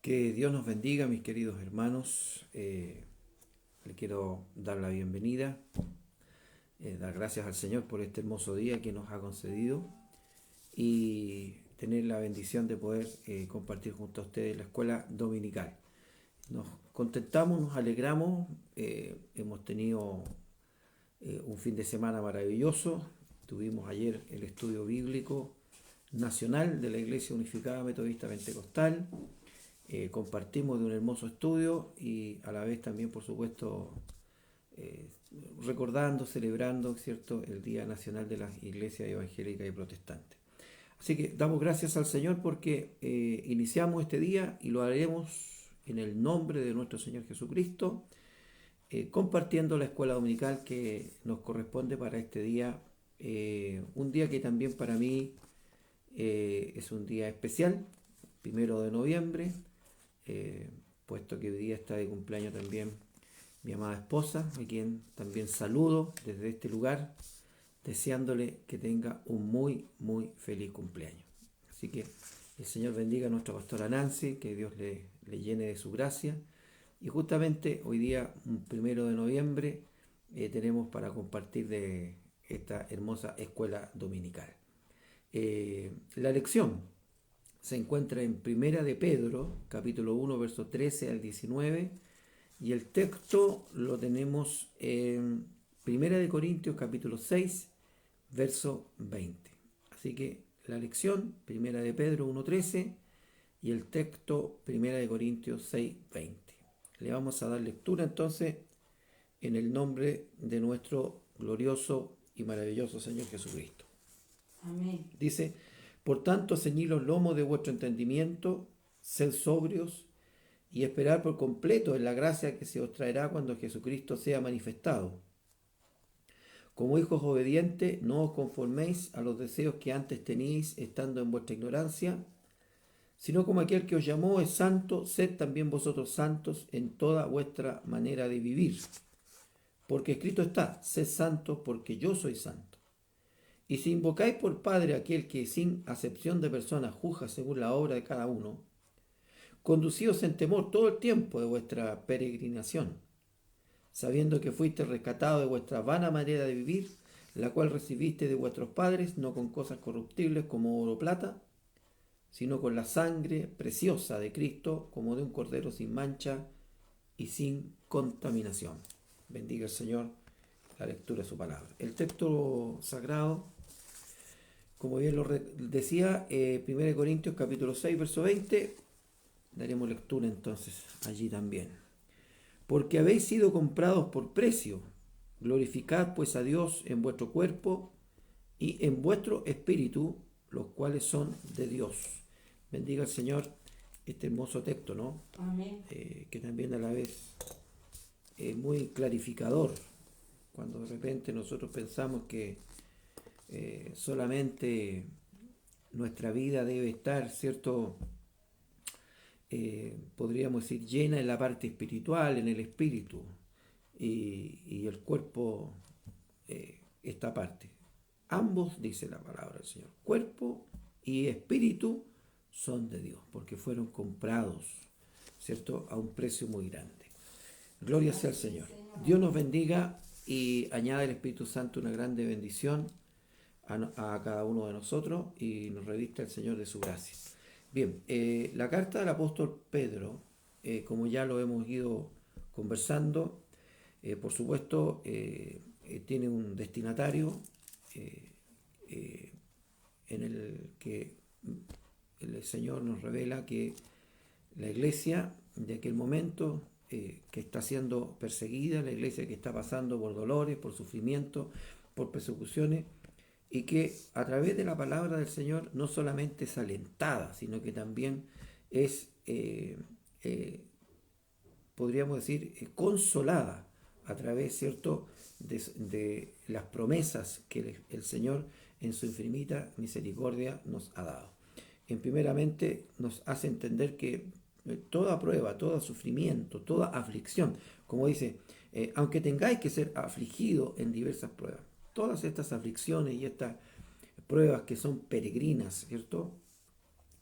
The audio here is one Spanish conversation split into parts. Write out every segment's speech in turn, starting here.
Que Dios nos bendiga, mis queridos hermanos. Le quiero dar la bienvenida, dar gracias al Señor por este hermoso día que nos ha concedido y tener la bendición de poder compartir junto a ustedes la escuela dominical. Nos contentamos, nos alegramos, hemos tenido un fin de semana maravilloso. Tuvimos ayer el estudio bíblico nacional de la Iglesia Unificada Metodista Pentecostal. Compartimos de un hermoso estudio y a la vez también, por supuesto, recordando, celebrando, ¿cierto?, el Día Nacional de las Iglesias Evangélicas y Protestantes. Así que damos gracias al Señor porque iniciamos este día y lo haremos en el nombre de nuestro Señor Jesucristo, compartiendo la escuela dominical que nos corresponde para este día, un día que también para mí es un día especial, 1 de noviembre, puesto que hoy día está de cumpleaños también mi amada esposa, a quien también saludo desde este lugar, deseándole que tenga un muy feliz cumpleaños. Así que el Señor bendiga a nuestra pastora Nancy, que Dios le llene de su gracia. Y justamente hoy día, 1 de noviembre, tenemos para compartir de esta hermosa escuela dominical. La lección se encuentra en Primera de Pedro, capítulo 1, verso 13 al 19, y el texto lo tenemos en Primera de Corintios, capítulo 6, verso 20. Así que la lección, Primera de Pedro 1:13, y el texto, Primera de Corintios 6:20. Le vamos a dar lectura entonces en el nombre de nuestro glorioso y maravilloso Señor Jesucristo. Amén. Dice: por tanto, ceñid los lomos de vuestro entendimiento, sed sobrios y esperar por completo en la gracia que se os traerá cuando Jesucristo sea manifestado. Como hijos obedientes, no os conforméis a los deseos que antes teníais estando en vuestra ignorancia, sino como aquel que os llamó es santo, sed también vosotros santos en toda vuestra manera de vivir. Porque escrito está: sed santos porque yo soy santo. Y si invocáis por Padre aquel que sin acepción de personas juzga según la obra de cada uno, conducíos en temor todo el tiempo de vuestra peregrinación, sabiendo que fuisteis rescatados de vuestra vana manera de vivir, la cual recibiste de vuestros padres, no con cosas corruptibles como oro o plata, sino con la sangre preciosa de Cristo, como de un cordero sin mancha y sin contaminación. Bendiga el Señor la lectura de su palabra. El texto sagrado, como bien lo decía, 1 Corintios capítulo 6, verso 20, daremos lectura entonces allí también. Porque habéis sido comprados por precio, glorificad pues a Dios en vuestro cuerpo y en vuestro espíritu, los cuales son de Dios. Bendiga el Señor este hermoso texto, ¿no? Amén. Que también a la vez es muy clarificador, cuando de repente nosotros pensamos que solamente nuestra vida debe estar, ¿cierto? Podríamos decir, llena en la parte espiritual, en el espíritu, y el cuerpo, esta parte. Ambos, dice la palabra del Señor, cuerpo y espíritu son de Dios, porque fueron comprados, ¿cierto?, a un precio muy grande. Gloria sea al Señor. Dios nos bendiga y añada el Espíritu Santo una grande bendición a cada uno de nosotros y nos revista el Señor de su gracia. Bien, la carta del apóstol Pedro, como ya lo hemos ido conversando, por supuesto, tiene un destinatario en el que el Señor nos revela que la iglesia de aquel momento, que está siendo perseguida, la iglesia que está pasando por dolores, por sufrimiento, por persecuciones, y que a través de la palabra del Señor no solamente es alentada, sino que también es, podríamos decir, consolada a través, ¿cierto?, de las promesas que el Señor en su infinita misericordia nos ha dado. En primeramente nos hace entender que toda prueba, todo sufrimiento, toda aflicción, como dice, aunque tengáis que ser afligidos en diversas pruebas, todas estas aflicciones y estas pruebas que son peregrinas, ¿cierto?,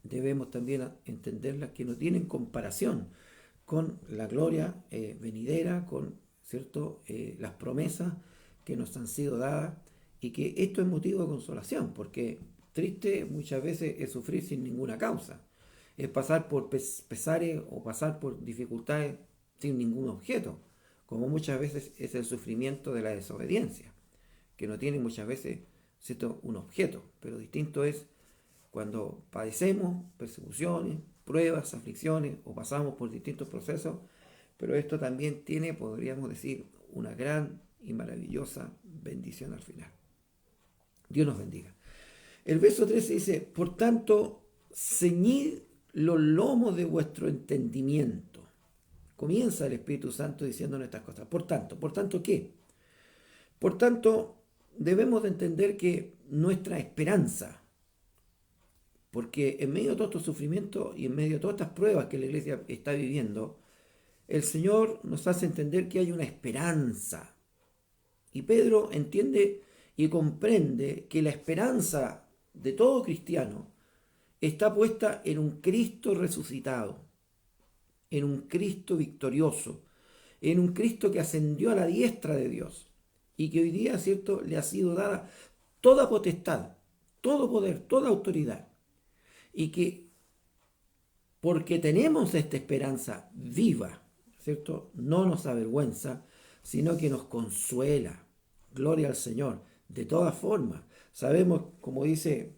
debemos también entenderlas que no tienen comparación con la gloria venidera, con, ¿cierto? Las promesas que nos han sido dadas, y que esto es motivo de consolación, porque triste muchas veces es sufrir sin ninguna causa, es pasar por pesares o pasar por dificultades sin ningún objeto, como muchas veces es el sufrimiento de la desobediencia, que no tiene muchas veces, ¿cierto?, un objeto, pero distinto es cuando padecemos persecuciones, pruebas, aflicciones o pasamos por distintos procesos, pero esto también tiene, podríamos decir, una gran y maravillosa bendición al final. Dios nos bendiga. El verso 13 dice, por tanto, ceñid los lomos de vuestro entendimiento. Comienza el Espíritu Santo diciéndonos estas cosas. ¿Por tanto qué? Por tanto, debemos de entender que nuestra esperanza, porque en medio de todo estos sufrimientos y en medio de todas estas pruebas que la iglesia está viviendo, el Señor nos hace entender que hay una esperanza. Y Pedro entiende y comprende que la esperanza de todo cristiano está puesta en un Cristo resucitado, en un Cristo victorioso, en un Cristo que ascendió a la diestra de Dios y que hoy día, ¿cierto?, le ha sido dada toda potestad, todo poder, toda autoridad. Y que porque tenemos esta esperanza viva, ¿cierto?, no nos avergüenza, sino que nos consuela. Gloria al Señor. De todas formas, sabemos, como dice,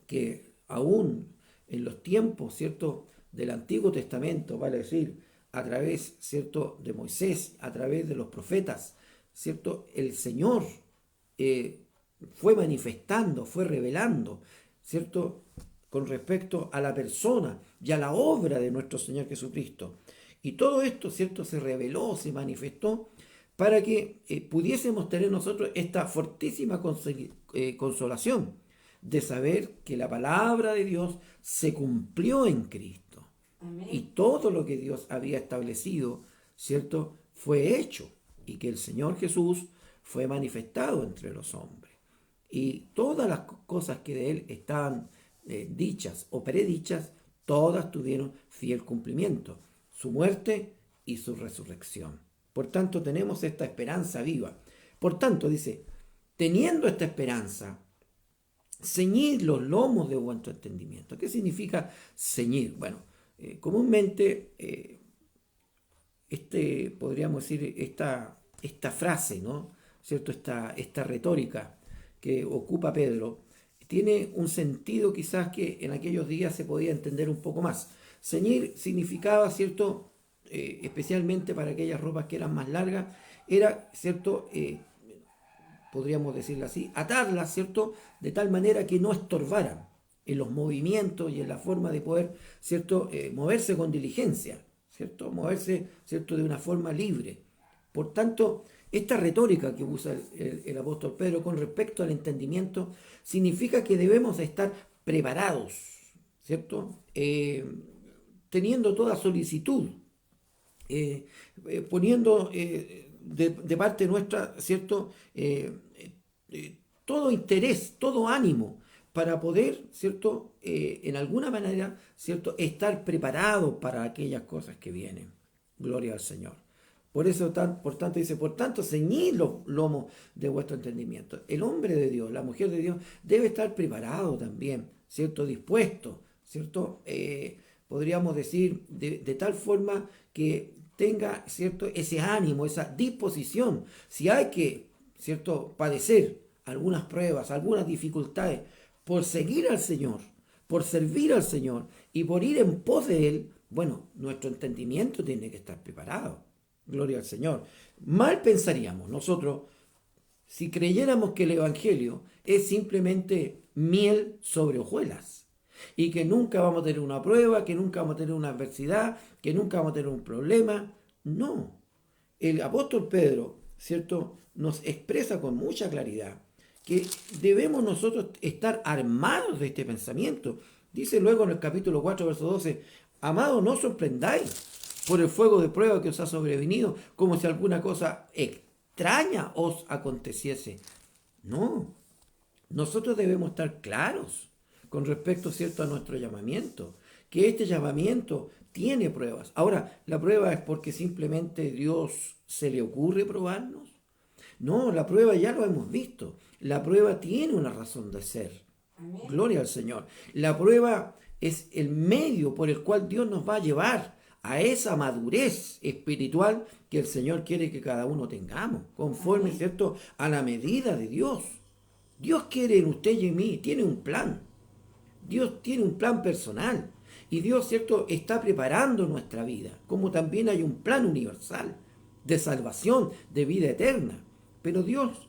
que aún en los tiempos, ¿cierto?, del Antiguo Testamento, vale decir, a través, ¿cierto?, de Moisés, a través de los profetas, ¿cierto?, el Señor fue manifestando, fue revelando, ¿cierto?, con respecto a la persona y a la obra de nuestro Señor Jesucristo. Y todo esto, ¿cierto?, se reveló, se manifestó para que pudiésemos tener nosotros esta fortísima consolación de saber que la palabra de Dios se cumplió en Cristo. Amén. Y todo lo que Dios había establecido, ¿cierto?, fue hecho, y que el Señor Jesús fue manifestado entre los hombres. Y todas las cosas que de Él estaban dichas o predichas, todas tuvieron fiel cumplimiento, su muerte y su resurrección. Por tanto, tenemos esta esperanza viva. Por tanto, dice, teniendo esta esperanza, ceñid los lomos de vuestro entendimiento. ¿Qué significa ceñir? Bueno, comúnmente, podríamos decir, esta frase, ¿no?, ¿cierto?, esta retórica que ocupa Pedro, tiene un sentido quizás que en aquellos días se podía entender un poco más. Ceñir significaba, ¿cierto?, especialmente para aquellas ropas que eran más largas, era, ¿cierto?, podríamos decirlo así, atarlas, ¿cierto?, de tal manera que no estorbaran en los movimientos y en la forma de poder, ¿cierto?, moverse con diligencia, ¿cierto?, moverse, ¿cierto?, de una forma libre. Por tanto, esta retórica que usa el apóstol Pedro con respecto al entendimiento significa que debemos estar preparados, ¿cierto?, teniendo toda solicitud, poniendo de parte nuestra, ¿cierto?, todo interés, todo ánimo para poder, ¿cierto?, en alguna manera, ¿cierto?, estar preparado para aquellas cosas que vienen. Gloria al Señor. Por eso, por tanto, dice, por tanto, ceñid los lomos de vuestro entendimiento. El hombre de Dios, la mujer de Dios, debe estar preparado también, ¿cierto?, dispuesto, ¿cierto?, podríamos decir, de tal forma que tenga, ¿cierto?, ese ánimo, esa disposición. Si hay que, ¿cierto?, padecer algunas pruebas, algunas dificultades, por seguir al Señor, por servir al Señor y por ir en pos de Él, bueno, nuestro entendimiento tiene que estar preparado. Gloria al Señor. Mal pensaríamos nosotros si creyéramos que el Evangelio es simplemente miel sobre hojuelas y que nunca vamos a tener una prueba, que nunca vamos a tener una adversidad, que nunca vamos a tener un problema. No. El apóstol Pedro, ¿cierto?, nos expresa con mucha claridad que debemos nosotros estar armados de este pensamiento. Dice luego en el capítulo 4, verso 12, amados, no os sorprendáis por el fuego de prueba que os ha sobrevenido, como si alguna cosa extraña os aconteciese. No, nosotros debemos estar claros con respecto, ¿cierto?, a nuestro llamamiento, que este llamamiento tiene pruebas. Ahora, ¿la prueba es porque simplemente Dios se le ocurre probarnos? No, la prueba ya lo hemos visto. La prueba tiene una razón de ser. Gloria al Señor. La prueba es el medio por el cual Dios nos va a llevar a esa madurez espiritual que el Señor quiere que cada uno tengamos, conforme, ¿cierto?, a la medida de Dios. Dios quiere en usted y en mí, tiene un plan. Dios tiene un plan personal. Y Dios, ¿cierto?, está preparando nuestra vida, como también hay un plan universal de salvación, de vida eterna. Pero Dios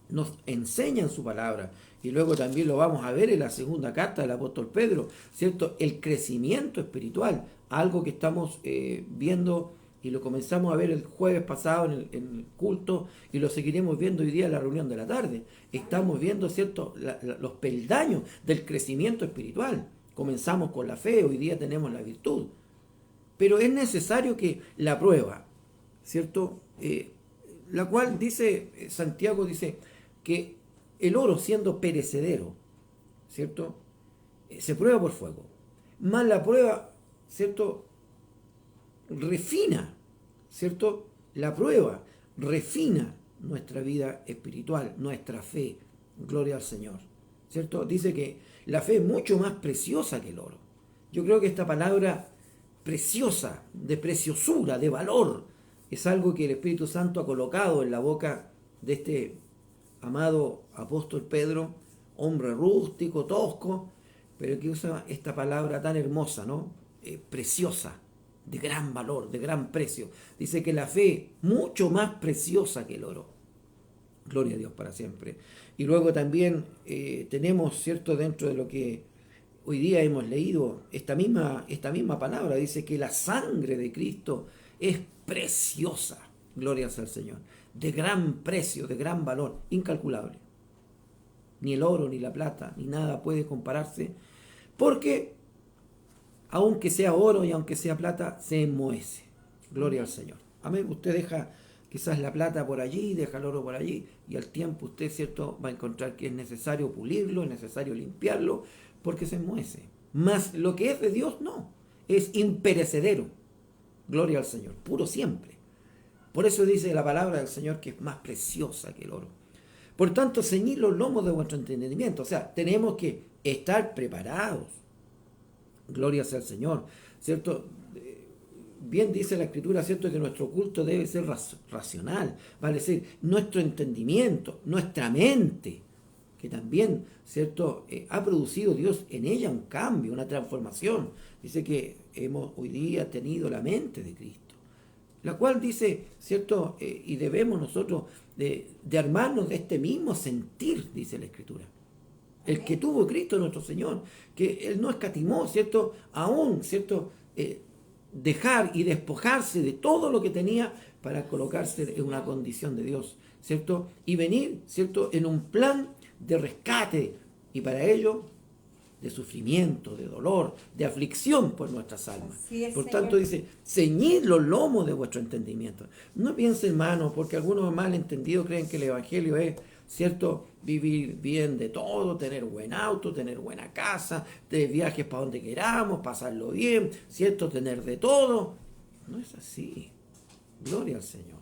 nos enseña en su palabra, y luego también lo vamos a ver en la segunda carta del apóstol Pedro, ¿cierto?, el crecimiento espiritual, algo que estamos viendo y lo comenzamos a ver el jueves pasado en el culto y lo seguiremos viendo hoy día en la reunión de la tarde. Estamos viendo, ¿cierto?, los peldaños del crecimiento espiritual. Comenzamos con la fe, hoy día tenemos la virtud. Pero es necesario que la prueba, ¿cierto?, la cual dice, Santiago dice que el oro siendo perecedero, ¿cierto?, se prueba por fuego. Más la prueba, ¿cierto?, refina, ¿cierto? La prueba refina nuestra vida espiritual, nuestra fe. Gloria al Señor, ¿cierto? Dice que la fe es mucho más preciosa que el oro. Yo creo que esta palabra preciosa, de preciosura, de valor, es algo que el Espíritu Santo ha colocado en la boca de este amado apóstol Pedro, hombre rústico, tosco, pero que usa esta palabra tan hermosa, ¿no? Preciosa, de gran valor, de gran precio. Dice que la fe, mucho más preciosa que el oro. Gloria a Dios para siempre. Y luego también tenemos, ¿cierto?, dentro de lo que hoy día hemos leído, esta misma palabra, dice que la sangre de Cristo es preciosa. Gloria al Señor. De gran precio, de gran valor, incalculable. Ni el oro, ni la plata, ni nada puede compararse, porque aunque sea oro y aunque sea plata, se enmohece. Gloria al Señor. Amén. Usted deja quizás la plata por allí, deja el oro por allí, y al tiempo usted, ¿cierto?, va a encontrar que es necesario pulirlo, es necesario limpiarlo, porque se enmohece. Mas lo que es de Dios, no. Es imperecedero. Gloria al Señor. Puro siempre. Por eso dice la palabra del Señor que es más preciosa que el oro. Por tanto, ceñid los lomos de vuestro entendimiento. O sea, tenemos que estar preparados. Gloria sea al Señor, ¿cierto? Bien dice la Escritura, ¿cierto?, que nuestro culto debe ser racional, vale decir, nuestro entendimiento, nuestra mente, que también, ¿cierto?, ha producido Dios en ella un cambio, una transformación. Dice que hemos hoy día tenido la mente de Cristo, la cual dice, ¿cierto?, y debemos nosotros de armarnos de este mismo sentir, dice la Escritura. El que tuvo Cristo nuestro Señor, que Él no escatimó, ¿cierto?, aún, ¿cierto?, dejar y despojarse de todo lo que tenía para colocarse en una condición de Dios, ¿cierto?, y venir, ¿cierto?, en un plan de rescate, y para ello de sufrimiento, de dolor, de aflicción por nuestras almas. Por tanto dice, ceñid los lomos de vuestro entendimiento. No piense, hermano, porque algunos malentendidos creen que el Evangelio es, ¿cierto?, vivir bien de todo, tener buen auto, tener buena casa, tener viajes para donde queramos, pasarlo bien, ¿cierto?, tener de todo. No es así. Gloria al Señor.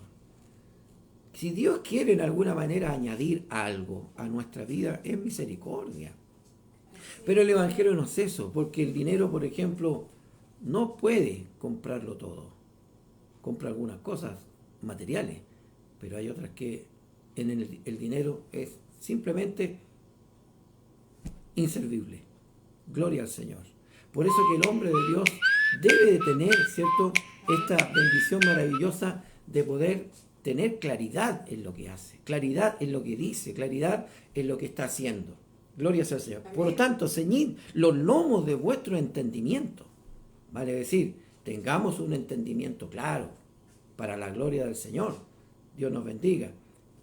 Si Dios quiere en alguna manera añadir algo a nuestra vida, es misericordia. Pero el Evangelio no es eso, porque el dinero, por ejemplo, no puede comprarlo todo. Compra algunas cosas materiales, pero hay otras que en el dinero es simplemente inservible. Gloria al Señor. Por eso que el hombre de Dios debe de tener, ¿cierto?, esta bendición maravillosa de poder tener claridad en lo que hace, claridad en lo que dice, claridad en lo que está haciendo. Gloria sea al Señor. Por lo tanto, ceñid los lomos de vuestro entendimiento. Vale decir, tengamos un entendimiento claro para la gloria del Señor. Dios nos bendiga.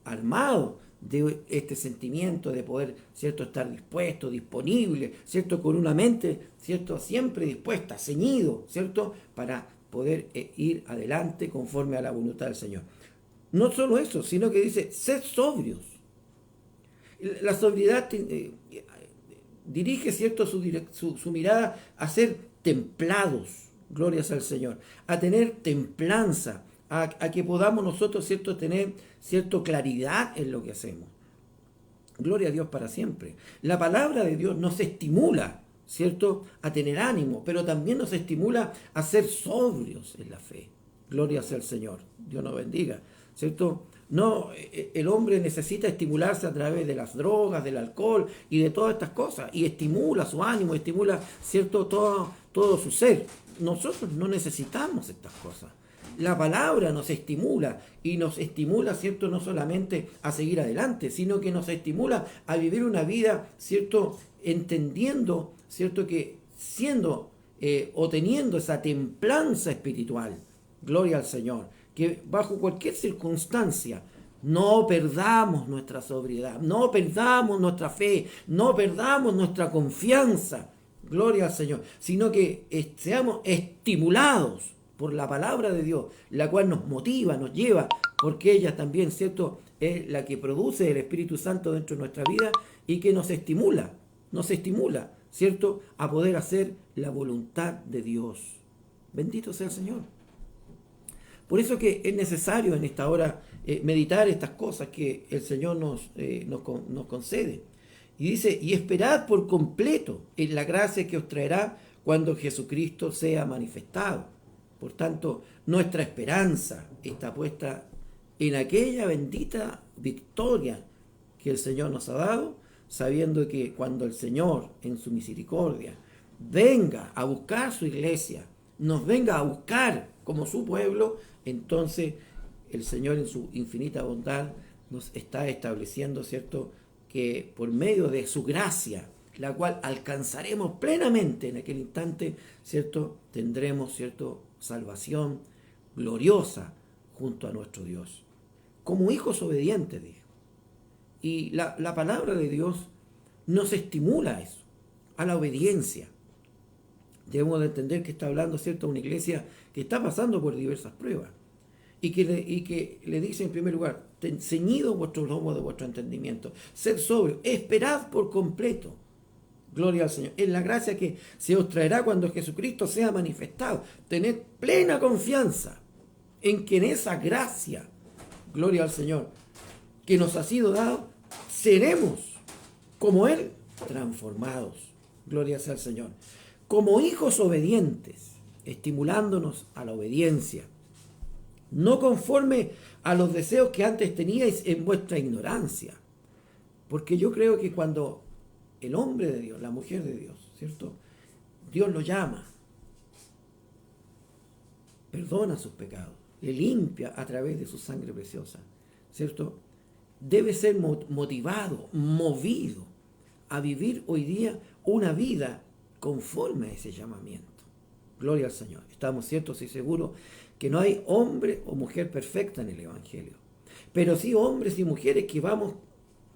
Armado de este sentimiento de poder, ¿cierto?, estar dispuesto, disponible, ¿cierto?, con una mente, ¿cierto?, siempre dispuesta, ceñido, ¿cierto?, para poder ir adelante conforme a la voluntad del Señor. No solo eso, sino que dice, sed sobrios. La sobriedad dirige, ¿cierto?, su mirada a ser templados, glorias al Señor, a tener templanza, a que podamos nosotros, ¿cierto?, tener, ¿cierto?, claridad en lo que hacemos. Gloria a Dios para siempre. La palabra de Dios nos estimula, ¿cierto?, a tener ánimo, pero también nos estimula a ser sobrios en la fe. Gloria sea al Señor. Dios nos bendiga, ¿cierto? No, el hombre necesita estimularse a través de las drogas, del alcohol y de todas estas cosas, y estimula su ánimo, estimula, ¿cierto?, todo su ser. Nosotros no necesitamos estas cosas. La palabra nos estimula, y nos estimula, ¿cierto?, no solamente a seguir adelante, sino que nos estimula a vivir una vida, ¿cierto?, entendiendo, ¿cierto?, que siendo o teniendo esa templanza espiritual, gloria al Señor, que bajo cualquier circunstancia no perdamos nuestra sobriedad, no perdamos nuestra fe, no perdamos nuestra confianza, gloria al Señor, sino que seamos estimulados por la palabra de Dios, la cual nos motiva, nos lleva, porque ella también, ¿cierto?, es la que produce el Espíritu Santo dentro de nuestra vida y que nos estimula, ¿cierto?, a poder hacer la voluntad de Dios. Bendito sea el Señor. Por eso que es necesario en esta hora meditar estas cosas que el Señor nos concede. Y dice, y esperad por completo en la gracia que os traerá cuando Jesucristo sea manifestado. Por tanto, nuestra esperanza está puesta en aquella bendita victoria que el Señor nos ha dado, sabiendo que cuando el Señor, en su misericordia, venga a buscar su iglesia, nos venga a buscar como su pueblo, entonces el Señor en su infinita bondad nos está estableciendo, ¿cierto?, que por medio de su gracia, la cual alcanzaremos plenamente en aquel instante, ¿cierto?, tendremos, ¿cierto?, salvación gloriosa junto a nuestro Dios. Como hijos obedientes, dijo. Y la palabra de Dios nos estimula a eso, a la obediencia. Debemos de entender que está hablando, ¿cierto?, una iglesia que está pasando por diversas pruebas y que le dice en primer lugar, ceñidos vuestros lomos de vuestro entendimiento, sed sobrios, esperad por completo. Gloria al Señor. En la gracia que se os traerá cuando Jesucristo sea manifestado. Tened plena confianza en que en esa gracia, gloria al Señor, que nos ha sido dado, seremos como Él transformados. Gloria sea al Señor. Como hijos obedientes, estimulándonos a la obediencia, no conforme a los deseos que antes teníais en vuestra ignorancia. Porque yo creo que cuando el hombre de Dios, la mujer de Dios, ¿cierto?, Dios lo llama, perdona sus pecados, le limpia a través de su sangre preciosa, ¿cierto?, debe ser motivado, movido a vivir hoy día una vida conforme a ese llamamiento. Gloria al Señor. Estamos ciertos y seguros que no hay hombre o mujer perfecta en el Evangelio, pero sí hombres y mujeres que vamos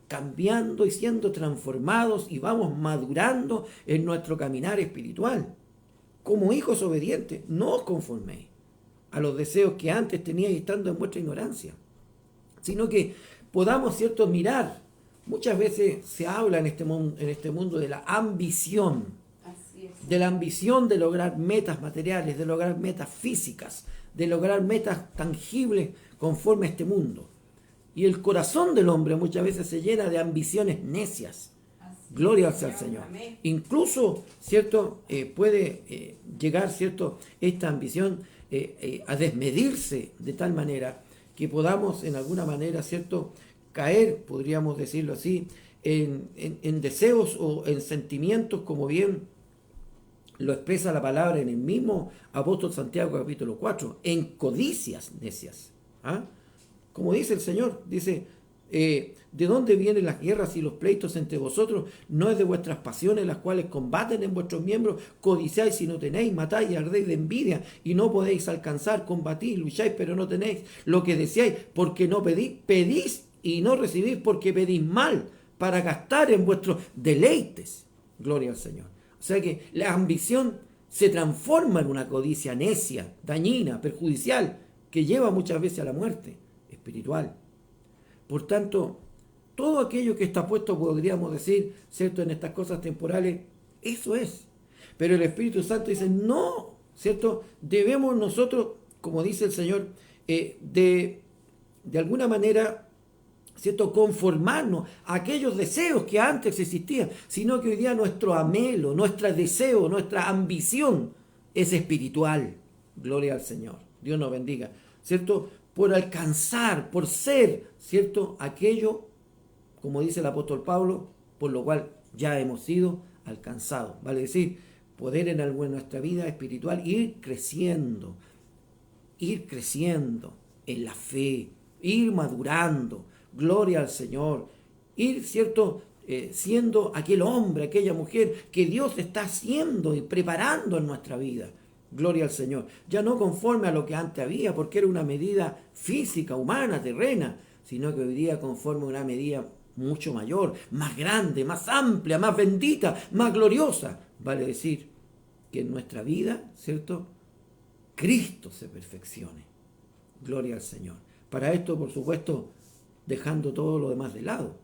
cambiando y siendo transformados y vamos madurando en nuestro caminar espiritual. Como hijos obedientes, no os conforméis a los deseos que antes teníais estando en vuestra ignorancia, sino que podamos, ¿cierto?, mirar. Muchas veces se habla en este mundo de la ambición, de la ambición de lograr metas materiales, de lograr metas físicas, de lograr metas tangibles conforme a este mundo. Y el corazón del hombre muchas veces se llena de ambiciones necias. Gloria sea al Señor. Incluso, ¿cierto?, puede llegar, ¿cierto?, esta ambición a desmedirse de tal manera que podamos en alguna manera, ¿cierto?, caer, podríamos decirlo así, en deseos o en sentimientos, como bien lo expresa la palabra en el mismo apóstol Santiago capítulo 4, en codicias necias. ¿Ah? Como dice el Señor, dice, ¿de dónde vienen las guerras y los pleitos entre vosotros? ¿No es de vuestras pasiones las cuales combaten en vuestros miembros? Codiciáis y no tenéis, matáis y ardéis de envidia y no podéis alcanzar, combatís, lucháis pero no tenéis lo que deseáis, porque no pedís, pedís y no recibís porque pedís mal para gastar en vuestros deleites. Gloria al Señor. O sea que la ambición se transforma en una codicia necia, dañina, perjudicial, que lleva muchas veces a la muerte espiritual. Por tanto, todo aquello que está puesto, podríamos decir, ¿cierto?, en estas cosas temporales, eso es. Pero el Espíritu Santo dice, no, ¿cierto? Debemos nosotros, como dice el Señor, de alguna manera, ¿cierto?, conformarnos a aquellos deseos que antes existían, sino que hoy día nuestro anhelo, nuestro deseo, nuestra ambición es espiritual. Gloria al Señor. Dios nos bendiga, ¿cierto? Por alcanzar, por ser, ¿cierto?, aquello, como dice el apóstol Pablo, por lo cual ya hemos sido alcanzados. Vale decir, poder en nuestra vida espiritual ir creciendo en la fe, ir madurando, gloria al Señor, ir, ¿cierto?, siendo aquel hombre, aquella mujer que Dios está haciendo y preparando en nuestra vida. Gloria al Señor. Ya no conforme a lo que antes había, porque era una medida física, humana, terrena, sino que hoy día conforme a una medida mucho mayor, más grande, más amplia, más bendita, más gloriosa. Vale decir que en nuestra vida, ¿cierto?, Cristo se perfeccione. Gloria al Señor. Para esto, por supuesto, dejando todo lo demás de lado,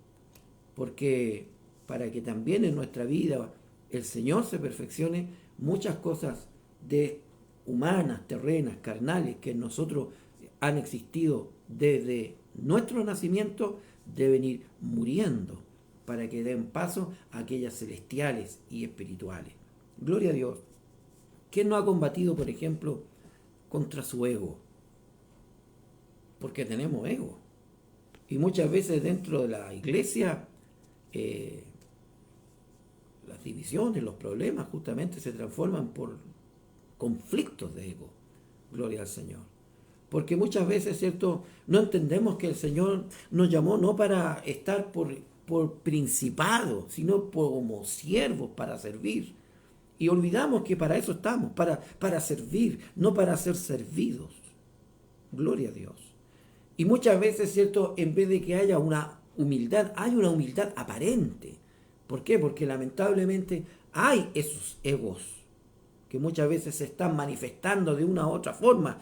porque para que también en nuestra vida el Señor se perfeccione, muchas cosas de humanas, terrenas, carnales, que en nosotros han existido desde nuestro nacimiento, deben ir muriendo para que den paso a aquellas celestiales y espirituales. Gloria a Dios. ¿Quién no ha combatido, por ejemplo, contra su ego? Porque tenemos ego. Y muchas veces dentro de la iglesia, las divisiones, los problemas justamente se transforman por conflictos de ego. Gloria al Señor. Porque muchas veces, ¿cierto?, no entendemos que el Señor nos llamó no para estar por principado, sino como siervos para servir. Y olvidamos que para eso estamos, para servir, no para ser servidos. Gloria a Dios. Y muchas veces, ¿cierto?, en vez de que haya una humildad, hay una humildad aparente. ¿Por qué? Porque lamentablemente hay esos egos que muchas veces se están manifestando de una u otra forma.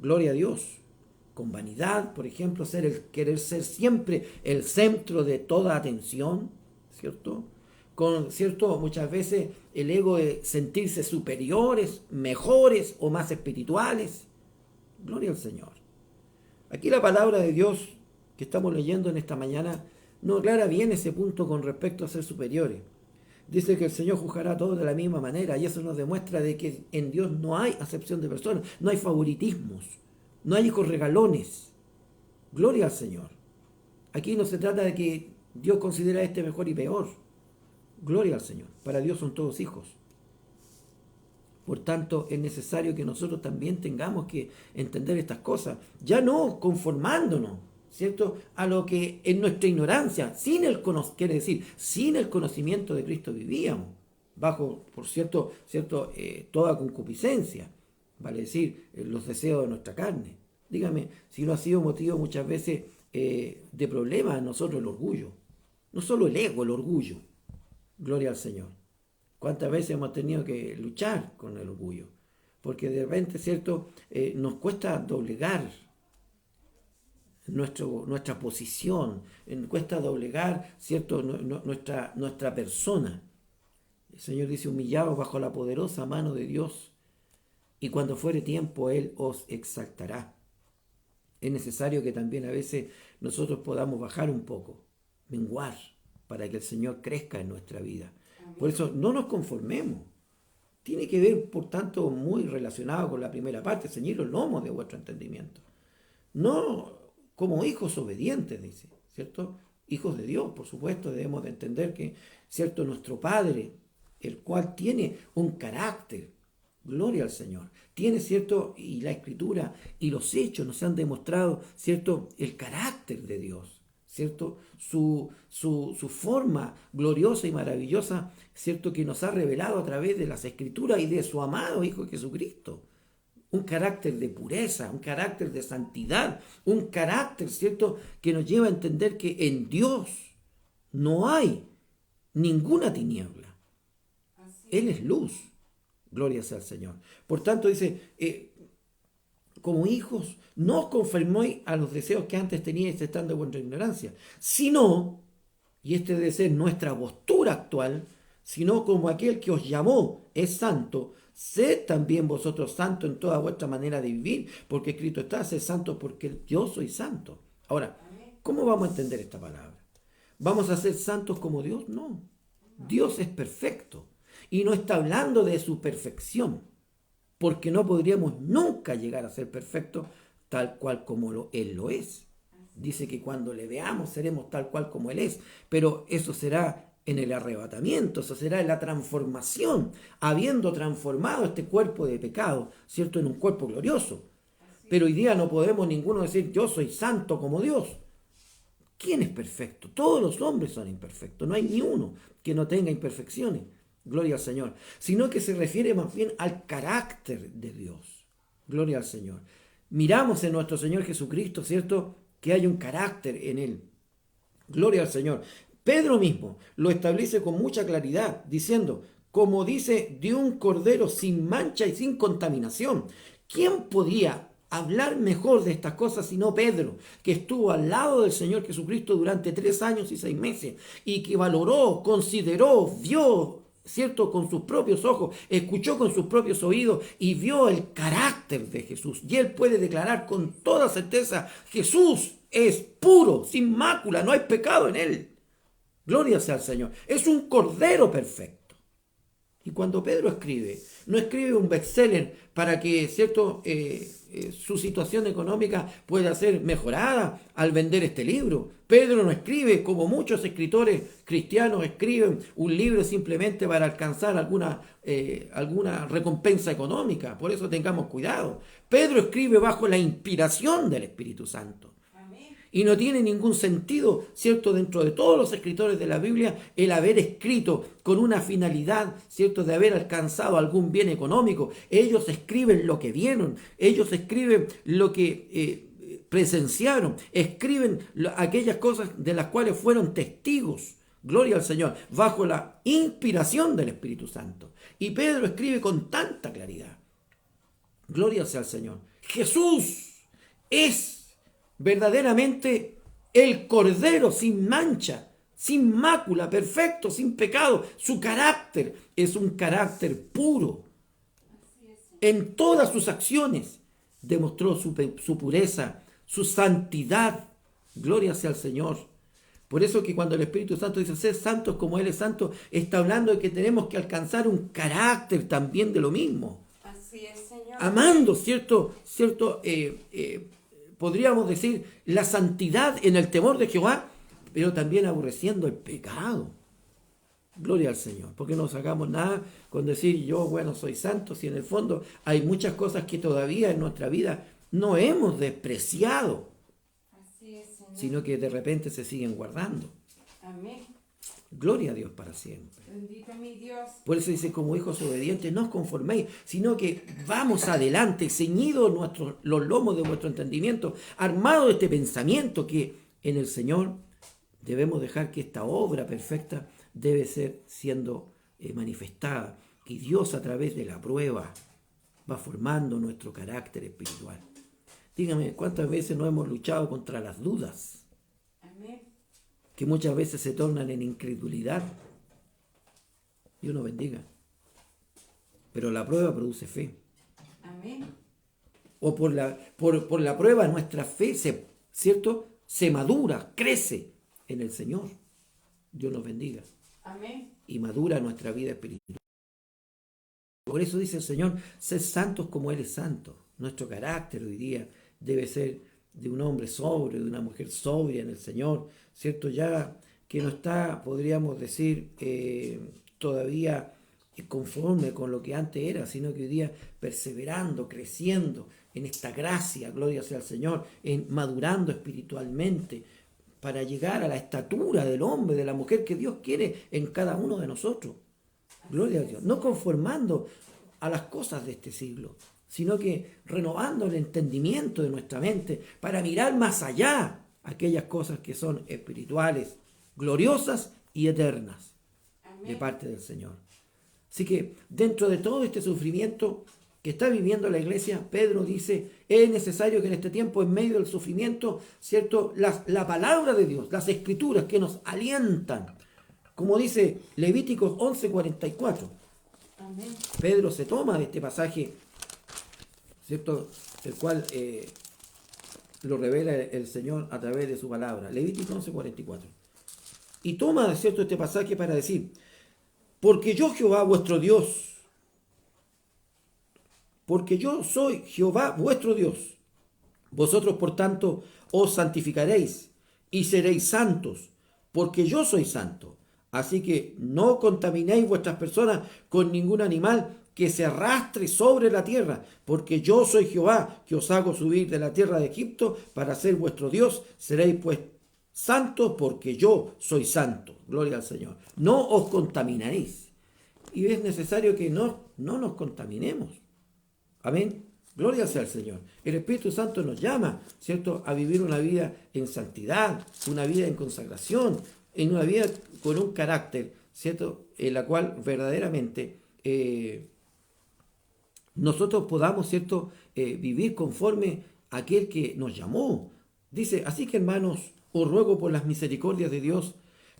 Gloria a Dios. Con vanidad, por ejemplo, querer ser siempre el centro de toda atención, ¿cierto? Con, ¿cierto?, muchas veces el ego de sentirse superiores, mejores o más espirituales. Gloria al Señor. Aquí la palabra de Dios que estamos leyendo en esta mañana no aclara bien ese punto con respecto a ser superiores. Dice que el Señor juzgará a todos de la misma manera, y eso nos demuestra de que en Dios no hay acepción de personas, no hay favoritismos, no hay hijos regalones. Gloria al Señor. Aquí no se trata de que Dios considera a este mejor y peor. Gloria al Señor. Para Dios son todos hijos. Por tanto, es necesario que nosotros también tengamos que entender estas cosas, ya no conformándonos, ¿cierto?, a lo que en nuestra ignorancia, quiere decir, sin el conocimiento de Cristo vivíamos, bajo, por cierto, toda concupiscencia, vale decir, los deseos de nuestra carne. Dígame, si no ha sido motivo muchas veces de problemas en nosotros el orgullo, no solo el ego, el orgullo. Gloria al Señor. ¿Cuántas veces hemos tenido que luchar con el orgullo? Porque de repente, ¿cierto?, nos cuesta doblegar nuestra posición, cuesta doblegar, ¿cierto?, nuestra persona. El Señor dice, humillaos bajo la poderosa mano de Dios, y cuando fuere tiempo, Él os exaltará. Es necesario que también a veces nosotros podamos bajar un poco, menguar, para que el Señor crezca en nuestra vida. Por eso no nos conformemos. Tiene que ver, por tanto, muy relacionado con la primera parte, ceñid los lomos de vuestro entendimiento. No como hijos obedientes, dice, ¿cierto? Hijos de Dios, por supuesto, debemos de entender que, ¿cierto?, nuestro Padre, el cual tiene un carácter, gloria al Señor, tiene, ¿cierto?, y la Escritura y los hechos nos han demostrado, ¿cierto?, el carácter de Dios, ¿cierto?, su forma gloriosa y maravillosa, ¿cierto?, que nos ha revelado a través de las Escrituras y de su amado Hijo Jesucristo. Un carácter de pureza, un carácter de santidad, un carácter, ¿cierto?, que nos lleva a entender que en Dios no hay ninguna tiniebla. Él es luz. Gloria sea al Señor. Por tanto, dice, como hijos, no os conforméis a los deseos que antes teníais estando en vuestra ignorancia, sino, y este debe ser nuestra postura actual, sino como aquel que os llamó es santo, sed también vosotros santos en toda vuestra manera de vivir, porque escrito está, sed santos porque yo soy santo. Ahora, ¿cómo vamos a entender esta palabra? ¿Vamos a ser santos como Dios? No. Dios es perfecto y no está hablando de su perfección, porque no podríamos nunca llegar a ser perfectos tal cual como Él lo es. Dice que cuando le veamos seremos tal cual como Él es, pero eso será en el arrebatamiento, eso será en la transformación, habiendo transformado este cuerpo de pecado, ¿cierto?, en un cuerpo glorioso. Pero hoy día no podemos ninguno decir yo soy santo como Dios. ¿Quién es perfecto? Todos los hombres son imperfectos, no hay ni uno que no tenga imperfecciones, gloria al Señor, sino que se refiere más bien al carácter de Dios, gloria al Señor. Miramos en nuestro Señor Jesucristo, ¿cierto?, que hay un carácter en Él, gloria al Señor. Pedro mismo lo establece con mucha claridad, diciendo, como dice, de un cordero sin mancha y sin contaminación. ¿Quién podía hablar mejor de estas cosas sino Pedro, que estuvo al lado del Señor Jesucristo durante 3 años y 6 meses y que valoró, consideró, vio, ¿cierto?, con sus propios ojos, escuchó con sus propios oídos y vio el carácter de Jesús? Y él puede declarar con toda certeza, Jesús es puro, sin mácula, no hay pecado en él. Gloria sea al Señor. Es un cordero perfecto. Y cuando Pedro escribe, no escribe un bestseller para que, ¿cierto?, su situación económica pueda ser mejorada al vender este libro. Pedro no escribe, como muchos escritores cristianos escriben, un libro simplemente para alcanzar alguna recompensa económica. Por eso tengamos cuidado. Pedro escribe bajo la inspiración del Espíritu Santo. Y no tiene ningún sentido, ¿cierto?, dentro de todos los escritores de la Biblia, el haber escrito con una finalidad, ¿cierto?, de haber alcanzado algún bien económico. Ellos escriben lo que vieron, ellos escriben lo que presenciaron, escriben aquellas cosas de las cuales fueron testigos. Gloria al Señor, bajo la inspiración del Espíritu Santo. Y Pedro escribe con tanta claridad. Gloria sea al Señor. Jesús es verdaderamente el cordero sin mancha, sin mácula, perfecto, sin pecado. Su carácter es un carácter puro. En todas sus acciones demostró su pureza, su santidad. Gloria sea al Señor. Por eso que cuando el Espíritu Santo dice ser santos como Él es santo, está hablando de que tenemos que alcanzar un carácter también de lo mismo. Así es, Señor. Amando, ¿cierto? Podríamos decir, la santidad en el temor de Jehová, pero también aborreciendo el pecado. Gloria al Señor, porque no sacamos nada con decir yo, bueno, soy santo, si en el fondo hay muchas cosas que todavía en nuestra vida no hemos despreciado, Así es, Señor. sino que de repente se siguen guardando. Amén. Gloria a Dios para siempre. Bendito mi Dios. Por eso dice, como hijos obedientes, no os conforméis, sino que vamos adelante, ceñidos los lomos de vuestro entendimiento, armados de este pensamiento que en el Señor debemos dejar que esta obra perfecta debe ser siendo manifestada. Y Dios a través de la prueba va formando nuestro carácter espiritual. Dígame, ¿cuántas veces no hemos luchado contra las dudas? Amén. Que muchas veces se tornan en incredulidad. Dios nos bendiga. Pero la prueba produce fe. Amén. O por la prueba nuestra fe ¿cierto?, se madura, crece en el Señor. Dios nos bendiga. Amén. Y madura nuestra vida espiritual. Por eso dice el Señor, sed santos como Él es santo. Nuestro carácter hoy día debe ser de un hombre sobrio, de una mujer sobria en el Señor, ¿cierto? Ya que no está, podríamos decir, todavía conforme con lo que antes era, sino que hoy día perseverando, creciendo en esta gracia, gloria sea al Señor, en madurando espiritualmente para llegar a la estatura del hombre, de la mujer que Dios quiere en cada uno de nosotros. Gloria a Dios. No conformando a las cosas de este siglo, sino que renovando el entendimiento de nuestra mente para mirar más allá aquellas cosas que son espirituales, gloriosas y eternas de parte del Señor. Así que dentro de todo este sufrimiento que está viviendo la iglesia, Pedro dice, es necesario que en este tiempo, en medio del sufrimiento, ¿cierto? La palabra de Dios, las escrituras que nos alientan, como dice Levíticos 11:44. Amén. Pedro se toma de este pasaje, ¿cierto? El cual lo revela el Señor a través de su palabra. Levíticos 11:44. Y toma, ¿cierto?, este pasaje para decir, porque yo Jehová vuestro Dios, porque yo soy Jehová vuestro Dios, vosotros por tanto os santificaréis y seréis santos, porque yo soy santo. Así que no contaminéis vuestras personas con ningún animal que se arrastre sobre la tierra, porque yo soy Jehová, que os hago subir de la tierra de Egipto para ser vuestro Dios. Seréis pues santos, porque yo soy santo. Gloria al Señor. No os contaminaréis. Y es necesario que no nos contaminemos. Amén. Gloria sea al Señor. El Espíritu Santo nos llama, ¿cierto?, a vivir una vida en santidad, una vida en consagración, en una vida con un carácter, ¿cierto?, en la cual verdaderamente nosotros podamos, ¿cierto?, vivir conforme a aquel que nos llamó. Dice, así que hermanos, os ruego por las misericordias de Dios,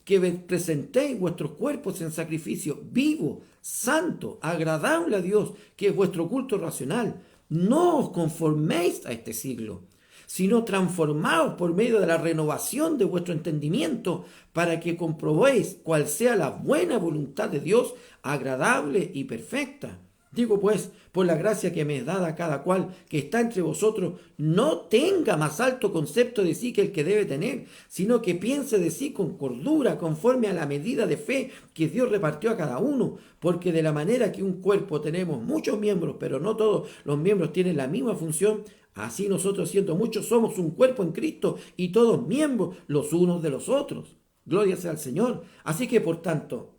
que presentéis vuestros cuerpos en sacrificio vivo, santo, agradable a Dios, que es vuestro culto racional. No os conforméis a este siglo, sino transformaos por medio de la renovación de vuestro entendimiento, para que comprobéis cuál sea la buena voluntad de Dios, agradable y perfecta. Digo pues, por la gracia que me es dada a cada cual que está entre vosotros, no tenga más alto concepto de sí que el que debe tener, sino que piense de sí con cordura, conforme a la medida de fe que Dios repartió a cada uno. Porque de la manera que un cuerpo tenemos muchos miembros, pero no todos los miembros tienen la misma función, así nosotros, siendo muchos, somos un cuerpo en Cristo y todos miembros los unos de los otros. Gloria sea al Señor. Así que, por tanto,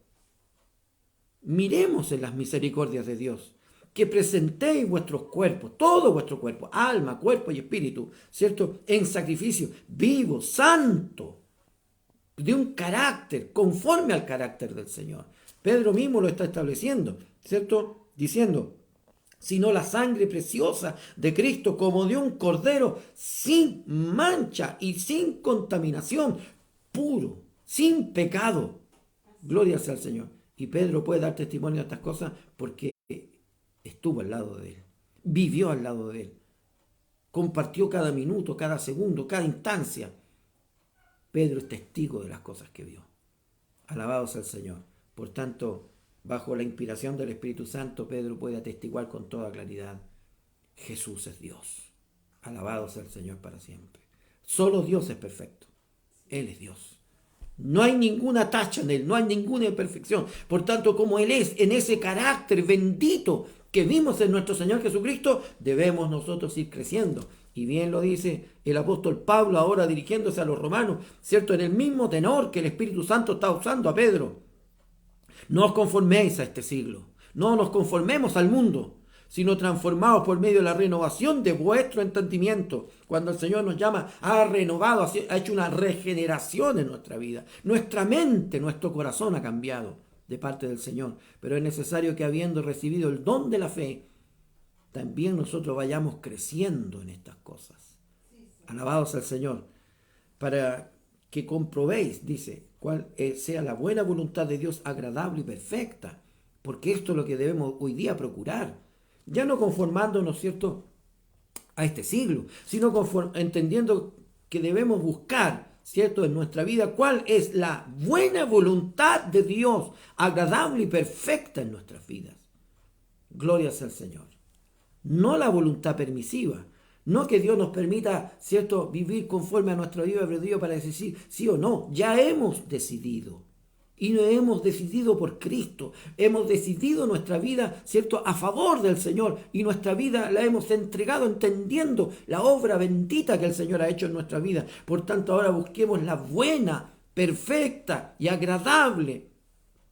miremos en las misericordias de Dios, que presentéis vuestros cuerpos, todo vuestro cuerpo, alma, cuerpo y espíritu, ¿cierto?, en sacrificio vivo, santo, de un carácter, conforme al carácter del Señor. Pedro mismo lo está estableciendo, ¿cierto?, diciendo, sino la sangre preciosa de Cristo, como de un cordero, sin mancha y sin contaminación, puro, sin pecado. Gloria sea al Señor. Y Pedro puede dar testimonio de estas cosas porque estuvo al lado de él, vivió al lado de él, compartió cada minuto, cada segundo, cada instancia. Pedro es testigo de las cosas que vio. Alabado sea el Señor. Por tanto, bajo la inspiración del Espíritu Santo, Pedro puede atestiguar con toda claridad, Jesús es Dios. Alabado sea el Señor para siempre. Solo Dios es perfecto. Él es Dios. No hay ninguna tacha en Él, no hay ninguna imperfección. Por tanto, como Él es, en ese carácter bendito que vimos en nuestro Señor Jesucristo, debemos nosotros ir creciendo. Y bien lo dice el apóstol Pablo ahora dirigiéndose a los romanos, ¿cierto?, en el mismo tenor que el Espíritu Santo está usando a Pedro. No os conforméis a este siglo, no nos conformemos al mundo, sino transformados por medio de la renovación de vuestro entendimiento. Cuando el Señor nos llama, ha renovado, ha hecho una regeneración en nuestra vida. Nuestra mente, nuestro corazón ha cambiado de parte del Señor. Pero es necesario que, habiendo recibido el don de la fe, también nosotros vayamos creciendo en estas cosas. Alabados al Señor. Para que comprobéis, dice, cuál sea la buena voluntad de Dios, agradable y perfecta. Porque esto es lo que debemos hoy día procurar. Ya no conformándonos, ¿cierto?, a este siglo, sino entendiendo que debemos buscar, ¿cierto?, en nuestra vida cuál es la buena voluntad de Dios, agradable y perfecta en nuestras vidas. Gloria sea al Señor. No la voluntad permisiva, no que Dios nos permita, ¿cierto?, vivir conforme a nuestro libre albedrío para decir sí o no. Ya hemos decidido. Y no hemos decidido por Cristo. Hemos decidido nuestra vida, ¿cierto?, a favor del Señor. Y nuestra vida la hemos entregado entendiendo la obra bendita que el Señor ha hecho en nuestra vida. Por tanto, ahora busquemos la buena, perfecta y agradable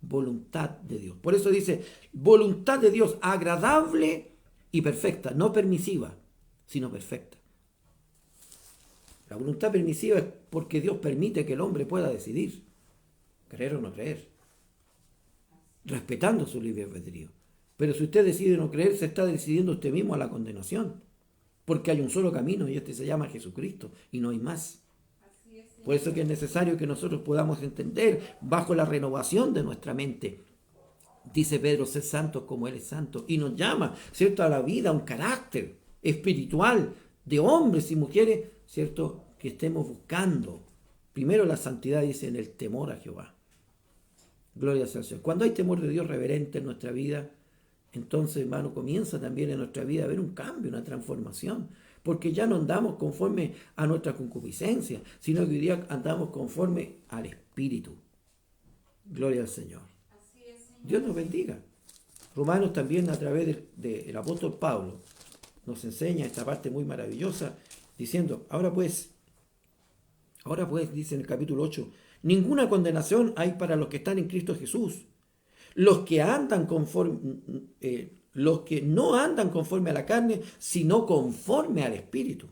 voluntad de Dios. Por eso dice, voluntad de Dios agradable y perfecta. No permisiva, sino perfecta. La voluntad permisiva es porque Dios permite que el hombre pueda decidir. Creer o no creer, respetando su libre albedrío. Pero si usted decide no creer, se está decidiendo usted mismo a la condenación. Porque hay un solo camino y este se llama Jesucristo y no hay más. Así es, Señor. Por eso que es necesario que nosotros podamos entender bajo la renovación de nuestra mente. Dice Pedro, sed santos como Él es santo. Y nos llama, ¿cierto?, a la vida, a un carácter espiritual de hombres y mujeres, ¿cierto?, que estemos buscando. Primero la santidad, dice, en el temor a Jehová. Gloria sea al Señor. Cuando hay temor de Dios reverente en nuestra vida, entonces, hermano, comienza también en nuestra vida a haber un cambio, una transformación. Porque ya no andamos conforme a nuestra concupiscencia, sino que hoy día andamos conforme al Espíritu. Gloria al Señor. Así es, Señor. Dios nos bendiga. Romanos también a través del apóstol Pablo nos enseña esta parte muy maravillosa, diciendo, ahora pues, dice en el capítulo 8, ninguna condenación hay para los que están en Cristo Jesús. Los que no andan conforme a la carne, sino conforme al Espíritu.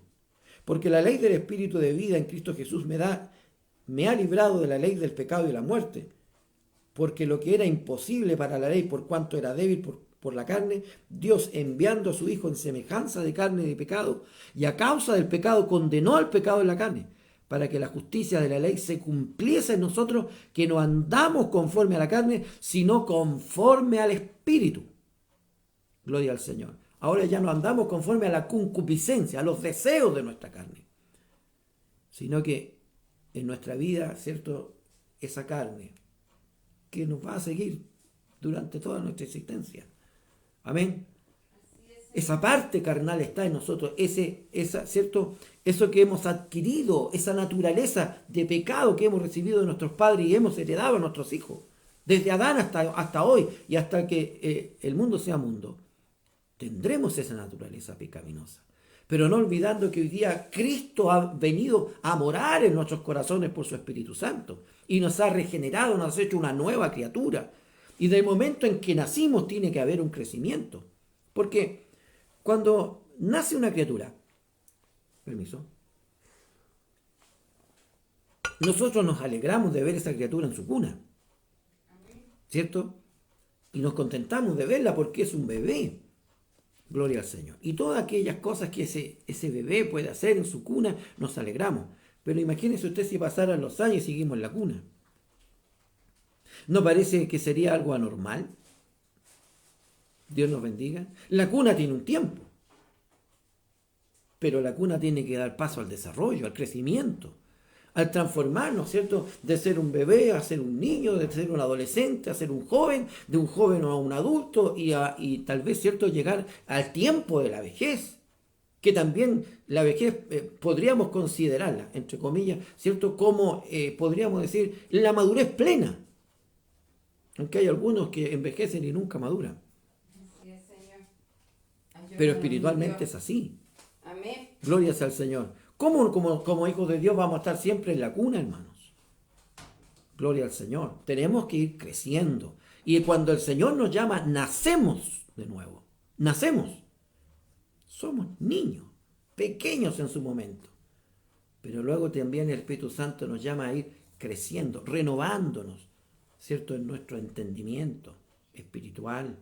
Porque la ley del Espíritu de vida en Cristo Jesús me ha librado de la ley del pecado y la muerte. Porque lo que era imposible para la ley, por cuanto era débil por la carne, Dios, enviando a su Hijo en semejanza de carne y de pecado, y a causa del pecado condenó al pecado en la carne, para que la justicia de la ley se cumpliese en nosotros, que no andamos conforme a la carne, sino conforme al Espíritu. Gloria al Señor. Ahora ya no andamos conforme a la concupiscencia, a los deseos de nuestra carne, sino que en nuestra vida, ¿cierto?, esa carne que nos va a seguir durante toda nuestra existencia. Amén. Esa parte carnal está en nosotros, ¿cierto? Eso que hemos adquirido, esa naturaleza de pecado que hemos recibido de nuestros padres y hemos heredado a nuestros hijos, desde Adán hasta hoy y hasta que el mundo sea mundo. Tendremos esa naturaleza pecaminosa, pero no olvidando que hoy día Cristo ha venido a morar en nuestros corazones por su Espíritu Santo y nos ha regenerado, nos ha hecho una nueva criatura. Y del momento en que nacimos tiene que haber un crecimiento, porque cuando nace una criatura, nosotros nos alegramos de ver esa criatura en su cuna, ¿cierto? Y nos contentamos de verla porque es un bebé. Gloria al Señor. Y todas aquellas cosas que ese bebé puede hacer en su cuna, nos alegramos. Pero imagínese usted si pasaran los años y seguimos en la cuna. ¿No parece que sería algo anormal? Dios nos bendiga. La cuna tiene un tiempo, pero la cuna tiene que dar paso al desarrollo, al crecimiento, al transformarnos, ¿cierto? De ser un bebé a ser un niño, de ser un adolescente a ser un joven, de un joven a un adulto y tal vez, ¿cierto?, llegar al tiempo de la vejez, que también la vejez podríamos considerarla, entre comillas, ¿cierto?, como podríamos decir la madurez plena, aunque hay algunos que envejecen y nunca maduran. Así es, Señor. Pero Ayúdanos, espiritualmente Dios. es así. Amén. Gloria sea al Señor. ¿Cómo como hijos de Dios vamos a estar siempre en la cuna, hermanos? Gloria al Señor. Tenemos que ir creciendo. Y cuando el Señor nos llama, nacemos de nuevo. Nacemos. Somos niños, pequeños en su momento. Pero luego también el Espíritu Santo nos llama a ir creciendo, renovándonos, ¿cierto?, en nuestro entendimiento espiritual.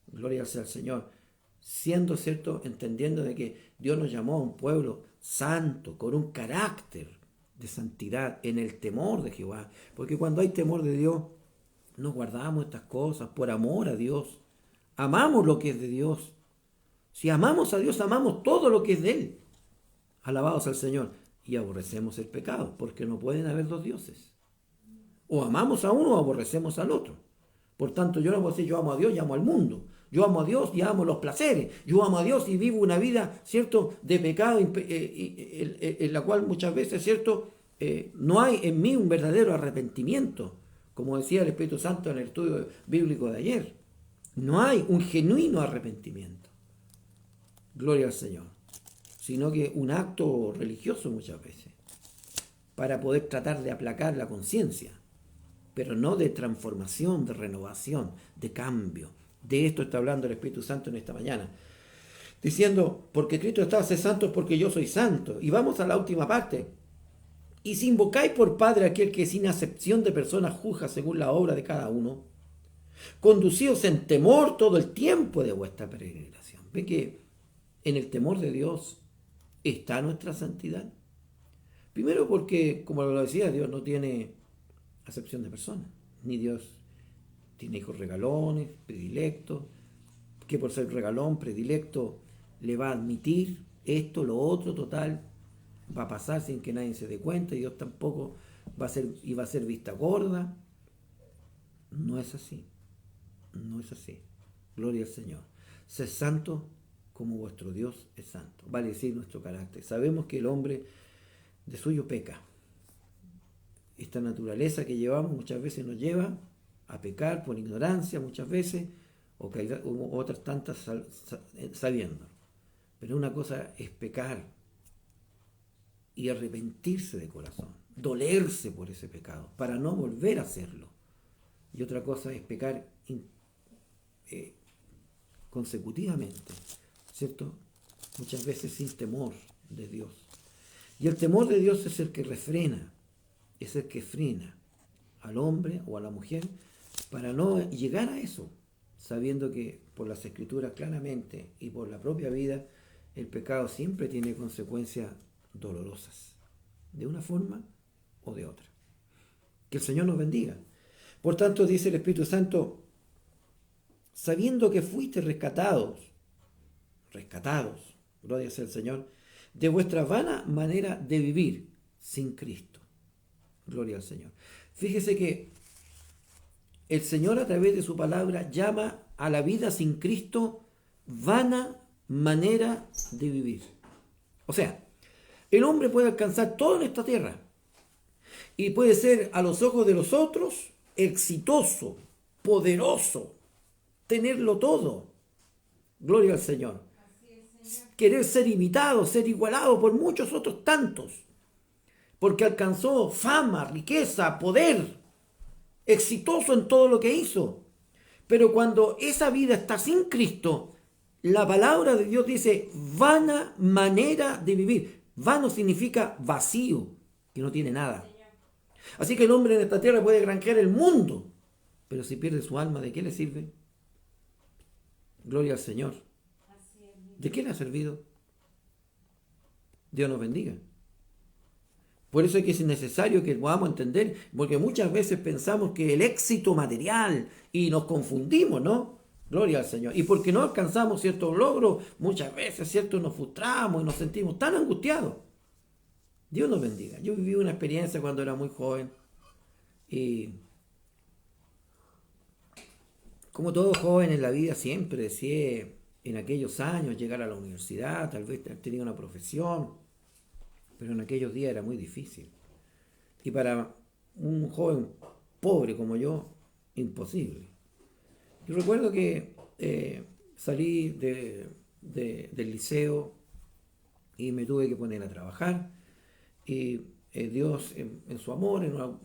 Gloria sea al Señor. Siendo, ¿cierto?, entendiendo de que Dios nos llamó a un pueblo santo, con un carácter de santidad, en el temor de Jehová. Porque cuando hay temor de Dios, nos guardamos estas cosas por amor a Dios. Amamos lo que es de Dios. Si amamos a Dios, amamos todo lo que es de Él. Alabados al Señor. Y aborrecemos el pecado, porque no pueden haber dos dioses. O amamos a uno o aborrecemos al otro. Por tanto, yo no puedo decir yo amo a Dios y amo al mundo. Yo amo a Dios y amo los placeres. Yo amo a Dios y vivo una vida, ¿cierto?, de pecado, en la cual muchas veces, ¿cierto?, no hay en mí un verdadero arrepentimiento, como decía el Espíritu Santo en el estudio bíblico de ayer. No hay un genuino arrepentimiento. Gloria al Señor. Sino que un acto religioso muchas veces, para poder tratar de aplacar la conciencia, pero no de transformación, de renovación, de cambio. De esto está hablando el Espíritu Santo en esta mañana. Diciendo, porque Cristo está, sé santos porque yo soy santo. Y vamos a la última parte. Y si invocáis por Padre aquel que sin acepción de personas juzga según la obra de cada uno, Conducíos en temor todo el tiempo de vuestra peregrinación. Ve que en el temor de Dios está nuestra santidad. Primero porque, como lo decía, Dios no tiene acepción de personas, ni Dios tiene hijos regalones, predilectos, que por ser regalón, predilecto, le va a admitir esto, lo otro, total, va a pasar sin que nadie se dé cuenta, y Dios tampoco va a ser vista gorda. No es así, no es así. Gloria al Señor. Sed santo como vuestro Dios es santo. Vale decir nuestro carácter. Sabemos que el hombre de suyo peca. Esta naturaleza que llevamos muchas veces nos lleva a pecar por ignorancia muchas veces, o otras tantas sabiendo. Pero una cosa es pecar y arrepentirse de corazón, dolerse por ese pecado, para no volver a hacerlo. Y otra cosa es pecar consecutivamente, ¿cierto? Muchas veces sin temor de Dios. Y el temor de Dios es el que refrena, es el que frena al hombre o a la mujer para no llegar a eso, sabiendo que por las Escrituras claramente y por la propia vida, el pecado siempre tiene consecuencias dolorosas, de una forma o de otra. Que el Señor nos bendiga. Por tanto, dice el Espíritu Santo, sabiendo que fuiste rescatados, gloria sea el Señor, de vuestra vana manera de vivir sin Cristo. Gloria al Señor. Fíjese que el Señor a través de su palabra llama a la vida sin Cristo vana manera de vivir. O sea, el hombre puede alcanzar todo en esta tierra y puede ser a los ojos de los otros exitoso, poderoso, tenerlo todo. Gloria al Señor. Querer ser imitado, ser igualado por muchos otros tantos, porque alcanzó fama, riqueza, poder, exitoso en todo lo que hizo. Pero cuando esa vida está sin Cristo, la palabra de Dios dice vana manera de vivir. Vano significa vacío, que no tiene nada. Así que el hombre en esta tierra puede granjear el mundo, pero si pierde su alma, ¿de qué le sirve? Gloria al Señor. ¿De qué le ha servido? Dios nos bendiga. Por eso es que es necesario que podamos entender, porque muchas veces pensamos que el éxito material, y nos confundimos, ¿no? Gloria al Señor. Y porque no alcanzamos ciertos logros, muchas veces, ¿cierto? Nos frustramos y nos sentimos tan angustiados. Dios nos bendiga. Yo viví una experiencia cuando era muy joven, y como todo joven en la vida siempre deseé en aquellos años llegar a la universidad, tal vez tenía una profesión, pero en aquellos días era muy difícil. Y para un joven pobre como yo, imposible. Yo recuerdo que salí del liceo y me tuve que poner a trabajar, y Dios en su amor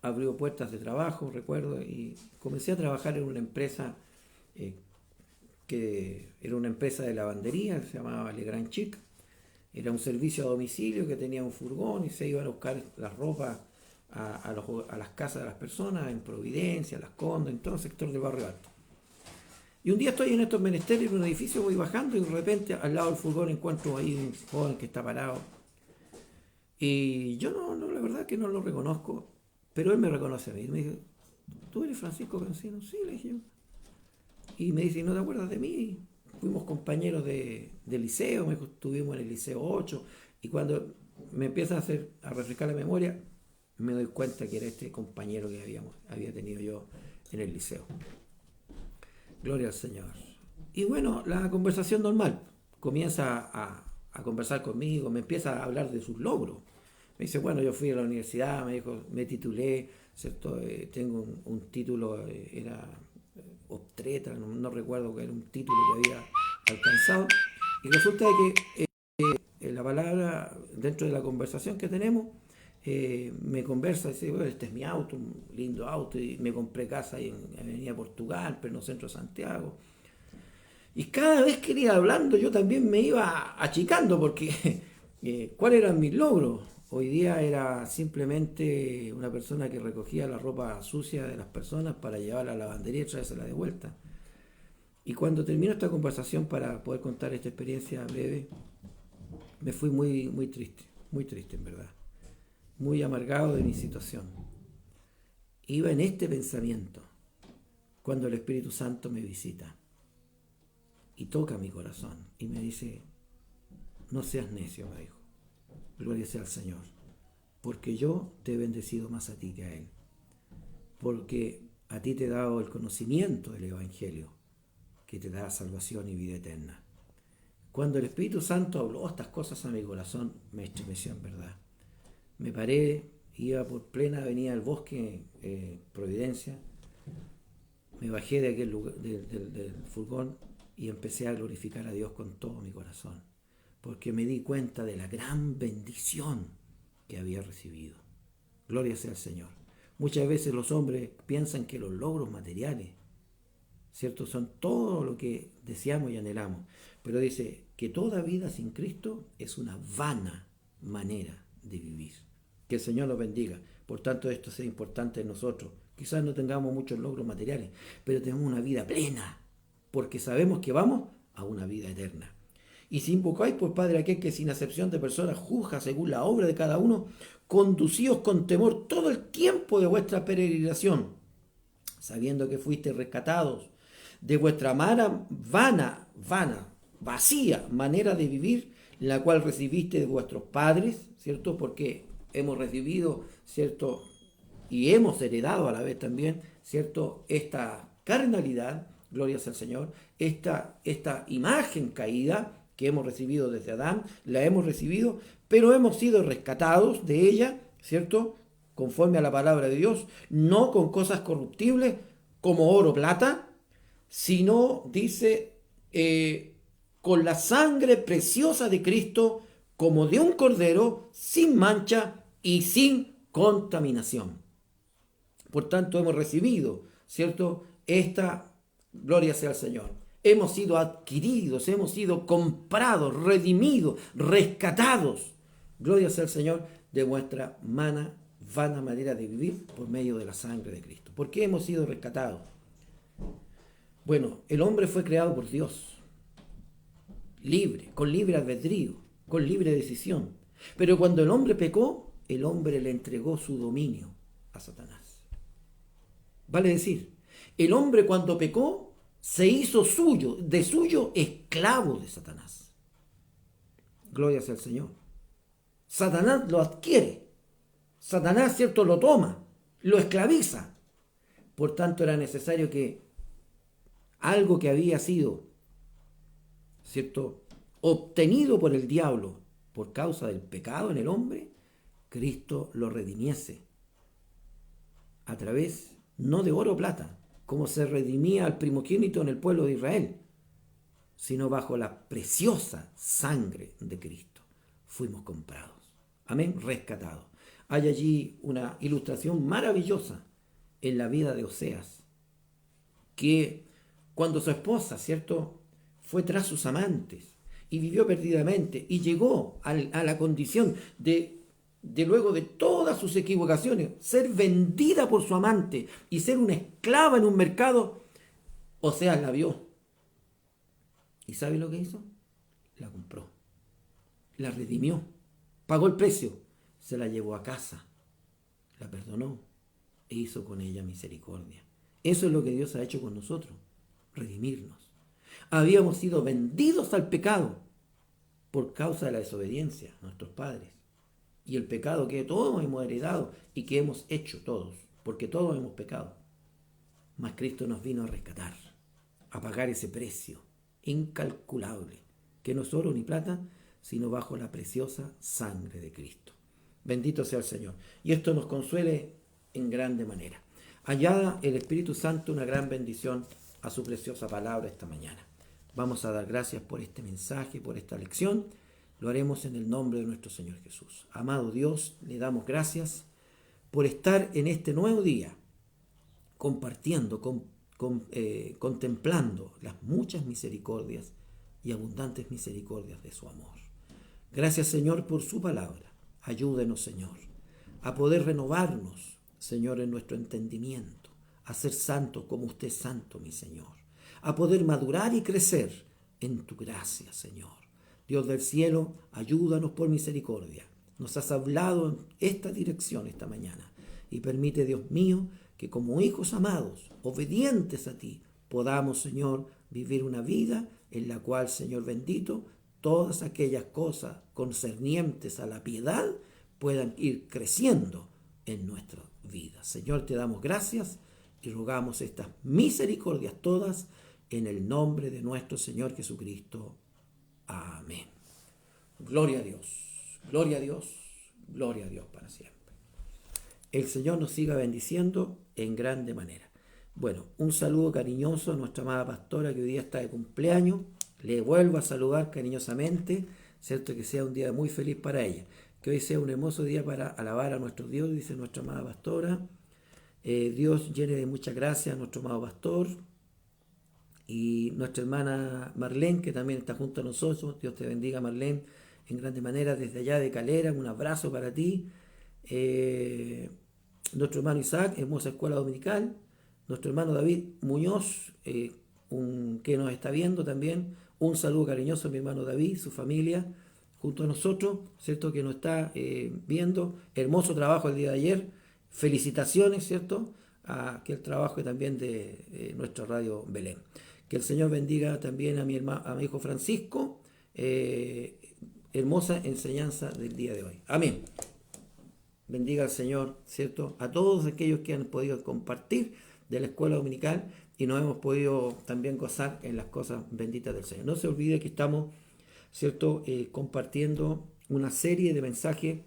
abrió puertas de trabajo, recuerdo, y comencé a trabajar en una empresa que era una empresa de lavandería, se llamaba Le Grand Chic. Era un servicio a domicilio que tenía un furgón y se iban a buscar las ropas a las casas de las personas, en Providencia, Las Condes, en todo el sector del Barrio Alto. Y un día estoy en estos menesteres, en un edificio, voy bajando y de repente al lado del furgón encuentro ahí un joven que está parado. Y yo no, la verdad que no lo reconozco, pero él me reconoce a mí. Me dice, ¿tú eres Francisco Cancino? Sí, le dije yo. Y me dice, ¿no te acuerdas de mí? Fuimos compañeros de liceo, estuvimos en el liceo 8, y cuando me empieza a refrescar la memoria, me doy cuenta que era este compañero que había tenido yo en el liceo. Gloria al Señor. Y bueno, la conversación normal, comienza a conversar conmigo, me empieza a hablar de sus logros. Me dice, bueno, yo fui a la universidad, me dijo, me titulé, ¿cierto? Tengo un título, era obstetra, no recuerdo que era un título que había alcanzado, y resulta que la palabra dentro de la conversación que tenemos me conversa, dice, bueno, este es mi auto, un lindo auto, y me compré casa ahí en Avenida Portugal, pero en el centro de Santiago. Y cada vez que iba hablando yo también me iba achicando, porque ¿cuáles eran mis logros? Hoy día era simplemente una persona que recogía la ropa sucia de las personas para llevarla a la lavandería y traérsela de vuelta. Y cuando terminó esta conversación para poder contar esta experiencia breve, me fui muy triste en verdad, muy amargado de mi situación. Iba en este pensamiento cuando el Espíritu Santo me visita y toca mi corazón y me dice, no seas necio, me dijo, gloria sea al Señor, porque yo te he bendecido más a ti que a Él, porque a ti te he dado el conocimiento del Evangelio, que te da salvación y vida eterna. Cuando el Espíritu Santo habló estas cosas a mi corazón, me estremeció en verdad. Me paré, iba por plena avenida del Bosque, Providencia, me bajé de aquel lugar, del furgón y empecé a glorificar a Dios con todo mi corazón, porque me di cuenta de la gran bendición que había recibido. Gloria sea al Señor. Muchas veces los hombres piensan que los logros materiales, ¿cierto?, son todo lo que deseamos y anhelamos, pero dice que toda vida sin Cristo es una vana manera de vivir. Que el Señor nos bendiga. Por tanto, esto es importante en nosotros. Quizás no tengamos muchos logros materiales, pero tenemos una vida plena, porque sabemos que vamos a una vida eterna. Y si invocáis por Padre aquel que sin acepción de personas juzga según la obra de cada uno, conducíos con temor todo el tiempo de vuestra peregrinación, sabiendo que fuisteis rescatados de vuestra vana, vacía manera de vivir, la cual recibiste de vuestros padres, ¿cierto? Porque hemos recibido, ¿cierto? Y hemos heredado a la vez también, ¿cierto?, esta carnalidad, gloria sea al Señor, esta imagen caída que hemos recibido desde Adán, la hemos recibido, pero hemos sido rescatados de ella, ¿cierto?, conforme a la palabra de Dios, no con cosas corruptibles como oro o plata, sino, dice, con la sangre preciosa de Cristo, como de un cordero, sin mancha y sin contaminación. Por tanto, hemos recibido, ¿cierto?, esta, gloria sea al Señor. Hemos sido adquiridos, hemos sido comprados, redimidos, rescatados. Gloria sea al Señor de vuestra vana manera de vivir por medio de la sangre de Cristo. ¿Por qué hemos sido rescatados? Bueno, el hombre fue creado por Dios, libre, con libre albedrío, con libre decisión. Pero cuando el hombre pecó, el hombre le entregó su dominio a Satanás. Vale decir, el hombre cuando pecó se hizo suyo esclavo de Satanás. Gloria sea al Señor. Satanás lo adquiere. Satanás, ¿cierto?, lo toma, lo esclaviza. Por tanto, era necesario que algo que había sido, ¿cierto?, obtenido por el diablo por causa del pecado en el hombre, Cristo lo redimiese a través no de oro o plata, como se redimía al primogénito en el pueblo de Israel, sino bajo la preciosa sangre de Cristo. Fuimos comprados. Amén, rescatados. Hay allí una ilustración maravillosa en la vida de Oseas, que cuando su esposa, ¿cierto?, fue tras sus amantes y vivió perdidamente y llegó a la condición de luego de todas sus equivocaciones, ser vendida por su amante y ser una esclava en un mercado, Oseas la vio. ¿Y sabe lo que hizo? La compró, la redimió, pagó el precio, se la llevó a casa, la perdonó e hizo con ella misericordia. Eso es lo que Dios ha hecho con nosotros, redimirnos. Habíamos sido vendidos al pecado por causa de la desobediencia de nuestros padres. Y el pecado que todos hemos heredado y que hemos hecho todos, porque todos hemos pecado. Mas Cristo nos vino a rescatar, a pagar ese precio incalculable, que no es oro ni plata, sino bajo la preciosa sangre de Cristo. Bendito sea el Señor. Y esto nos consuele en grande manera. Añada el Espíritu Santo una gran bendición a su preciosa palabra esta mañana. Vamos a dar gracias por este mensaje, por esta lección. Lo haremos en el nombre de nuestro Señor Jesús. Amado Dios, le damos gracias por estar en este nuevo día, compartiendo, contemplando las muchas misericordias y abundantes misericordias de su amor. Gracias, Señor, por su palabra. Ayúdenos, Señor, a poder renovarnos, Señor, en nuestro entendimiento, a ser santos como usted es santo, mi Señor, a poder madurar y crecer en tu gracia, Señor. Dios del cielo, ayúdanos por misericordia. Nos has hablado en esta dirección esta mañana y permite, Dios mío, que como hijos amados, obedientes a ti, podamos, Señor, vivir una vida en la cual, Señor bendito, todas aquellas cosas concernientes a la piedad puedan ir creciendo en nuestra vida. Señor, te damos gracias y rogamos estas misericordias todas en el nombre de nuestro Señor Jesucristo. Amén. Gloria a Dios, gloria a Dios, gloria a Dios para siempre. El Señor nos siga bendiciendo en grande manera. Bueno, un saludo cariñoso a nuestra amada pastora que hoy día está de cumpleaños. Le vuelvo a saludar cariñosamente, cierto, que sea un día muy feliz para ella. Que hoy sea un hermoso día para alabar a nuestro Dios, dice nuestra amada pastora. Dios llene de mucha gracia a nuestro amado pastor. Y nuestra hermana Marlene, que también está junto a nosotros. Dios te bendiga, Marlene, en grande manera desde allá de Calera. Un abrazo para ti. Nuestro hermano Isaac, hermosa escuela dominical. Nuestro hermano David Muñoz, que nos está viendo también. Un saludo cariñoso a mi hermano David, su familia, junto a nosotros, ¿cierto? Que nos está viendo. Hermoso trabajo el día de ayer. Felicitaciones, ¿cierto? A aquel trabajo también de nuestra radio Belén. Que el Señor bendiga también a mi hijo Francisco. Hermosa enseñanza del día de hoy. Amén. Bendiga al Señor, ¿cierto? A todos aquellos que han podido compartir de la escuela dominical y nos hemos podido también gozar en las cosas benditas del Señor. No se olvide que estamos, ¿cierto? Compartiendo una serie de mensajes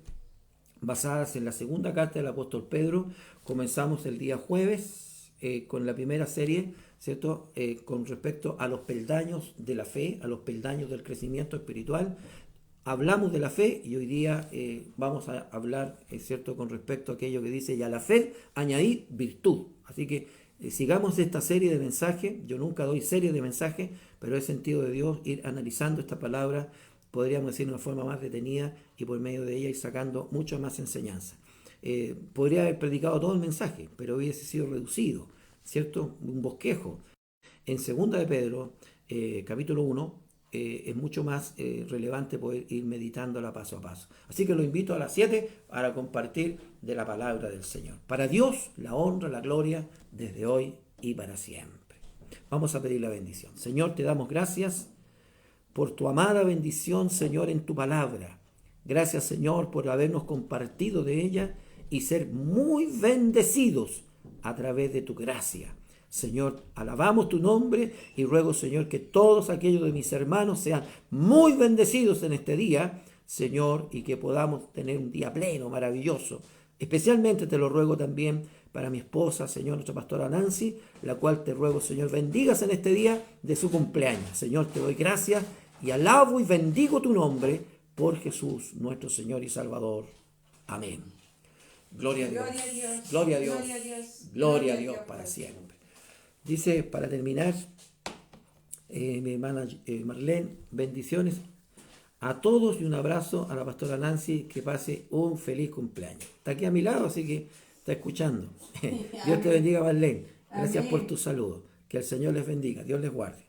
basadas en la segunda carta del apóstol Pedro. Comenzamos el día jueves con la primera serie, ¿cierto? Con respecto a los peldaños de la fe, a los peldaños del crecimiento espiritual. Hablamos de la fe y hoy día vamos a hablar, ¿cierto?, con respecto a aquello que dice, y a la fe añadir virtud. Así que sigamos esta serie de mensajes. Yo nunca doy serie de mensajes, pero es sentido de Dios ir analizando esta palabra, podríamos decir de una forma más detenida, y por medio de ella ir sacando mucha más enseñanza. Podría haber predicado todo el mensaje, pero hubiese sido reducido, ¿cierto? Un bosquejo. En 2 de Pedro, capítulo 1, es mucho más relevante poder ir meditándola paso a paso. Así que lo invito a las 7 para compartir de la palabra del Señor. Para Dios, la honra, la gloria, desde hoy y para siempre. Vamos a pedir la bendición. Señor, te damos gracias por tu amada bendición, Señor, en tu palabra. Gracias, Señor, por habernos compartido de ella y ser muy bendecidos a través de tu gracia. Señor, alabamos tu nombre y ruego, Señor, que todos aquellos de mis hermanos sean muy bendecidos en este día, Señor, y que podamos tener un día pleno, maravilloso. Especialmente te lo ruego también para mi esposa, Señor, nuestra pastora Nancy, la cual te ruego, Señor, bendigas en este día de su cumpleaños. Señor, te doy gracias y alabo y bendigo tu nombre por Jesús, nuestro Señor y Salvador. Amén. Gloria a Dios. Gloria a Dios. Gloria a Dios. Gloria a Dios para siempre. Dice, para terminar, mi hermana Marlene, bendiciones a todos y un abrazo a la pastora Nancy, que pase un feliz cumpleaños. Está aquí a mi lado, así que está escuchando. Dios te bendiga, Marlene. Gracias por tu saludo. Que el Señor les bendiga. Dios les guarde.